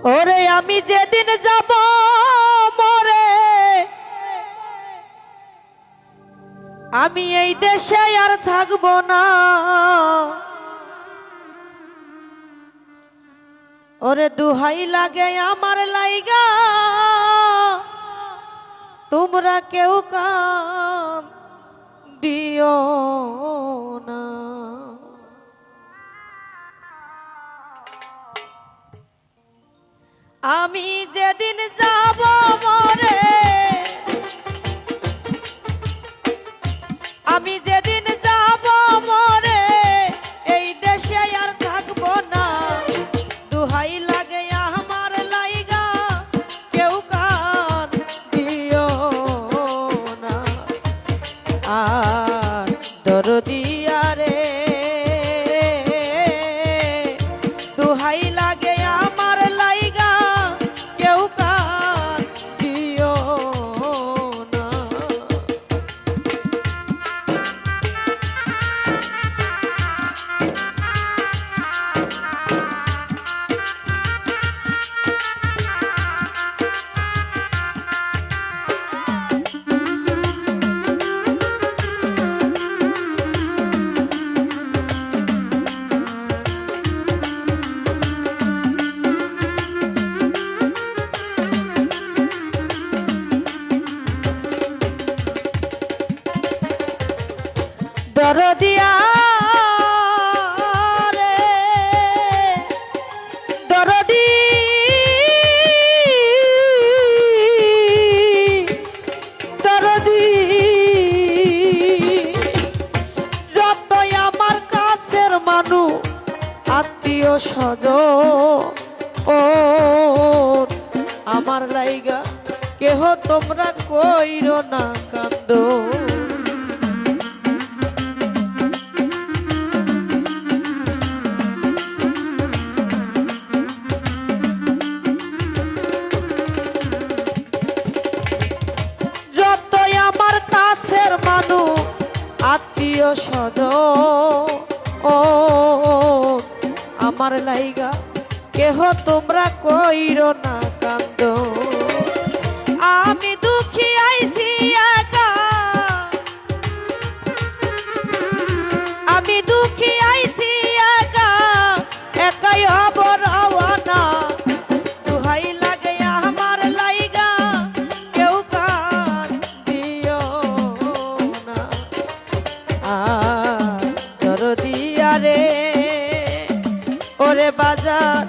ওরে আমি যেদিন যাব মরে, আমি এই দেশে আর থাকব না। ওরে দুহাই লাগে আমার লাইগা, তোমরা কেউ কান দিও না। আমি যেদিন যাব মরে, আমি যেদিন যাব মরে, এই দেশে আর থাকব না। দুহাই লাগে আমার লাইগা, কেউ কান দিও না। আর দরদিয়া রে, দুহাই লাগে আমার লাইগা, কেউ কান দিও না। দরদিয়া রে, দরদি দরদি, যতই আমার কাছের মানুষ আত্মীয় স্বজন, ও আমার লাইগা কেহ তোমরা কইরো না কান্দ। আত্মীয় স্বজন, ও আমার লাইগা কেহ তোমরা কইরো না কান্দ। আমি দুঃখী আইছি একা, আমি দুঃখী আইছি একা, একাই হব রওয়ানা। দুহাই লাগে আমার লাইগা, কেউ কান দিও না। দরদিয়া রে, ওরে বাজার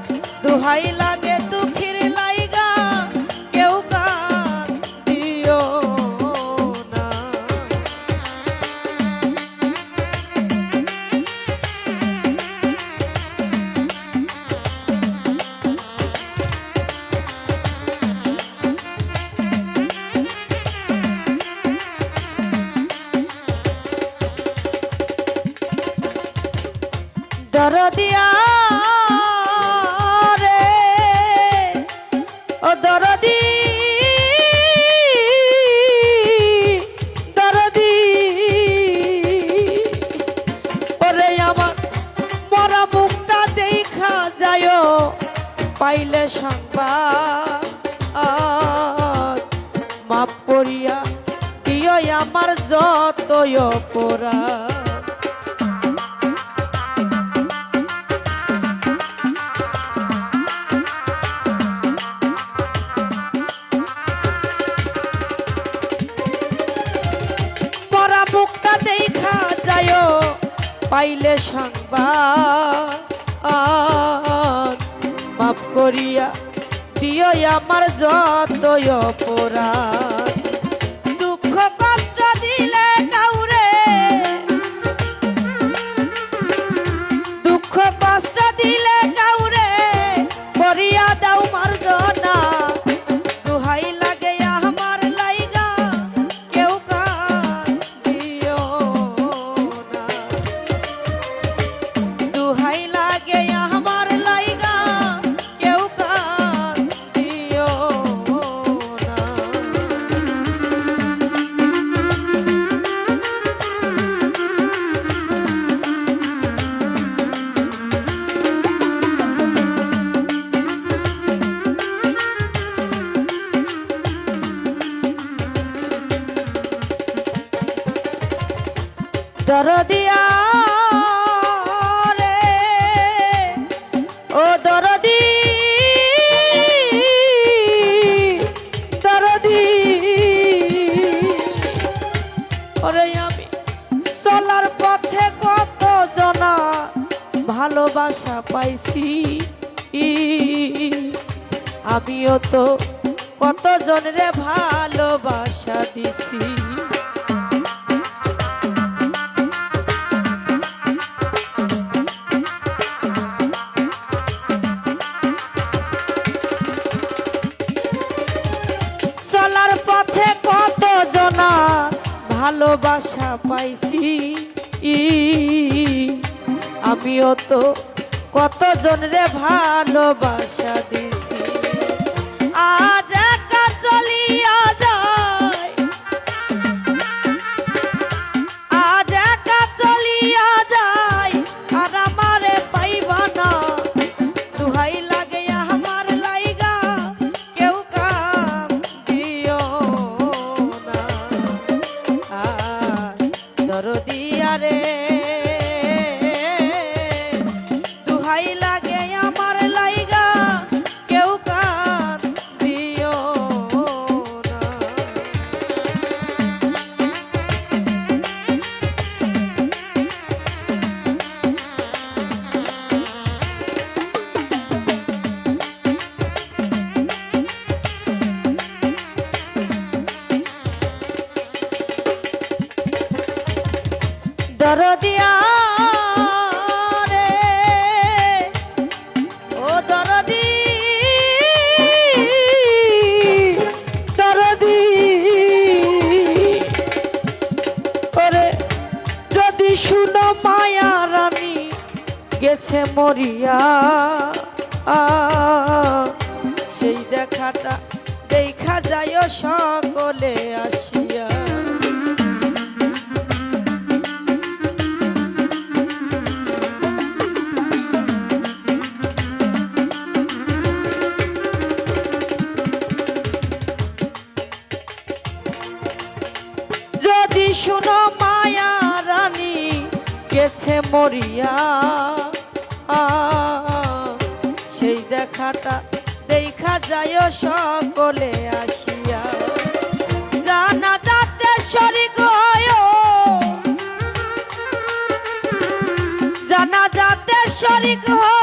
দুহাই লাগে দুঃখীর লাইগা, কেউ কান দিও না। দরদিয়া রে, ও দরদি দরদি, ওরে আমার মরা মুখটা দেখা যায়, পাইলে সংবাদ মাপ করিয়া দিও আমার যতই অপরাধ। মুখটা দেখা যায়, পাইলে সংবাদ মাফ করিয়া দিও আমার যতই অপরাধ। দুঃখ কষ্ট দিলে কাউরে, দুঃখ কষ্ট দিলে কাউরে, করিয়া দাও মার্জনা। দুহাই লাগে আমার লাইগা, কেউ কান দিও না। দুহাই লাগে আমার লাইগা, কেউ কান দিও না। দরদিয়া রে ও দরদি দরদি ওরে আমি চলার পথে কত জনা ভালোবাসা পাইছি আমিও তো কত জনরে ভালোবাসা দিছি চলার পথে কত জনা ভালোবাসা পাইছি আমিও তো কত জনরে ভালোবাসা দিছি আজ একা চলিয়া যায় আজ একা চলিয়া যায় আর আমারে পাইবা না দুহাই লাগে আমার লাইগা কেউ কাম দিও না দরদিয়া রে দরদিয়া রে ও দরদি দরদি ওরে যদি শুনো মায়া রানী গেছে মরিয়া সেই দেখাটা দেখা যায় সকলে আসিয়া শুনো মায়া রানী গেছে মরিয়া সেই দেখাটা দেখা যায় সকলে আসিয়া জানা যাতে শরীক হয় জানা যাতে শরীক হয়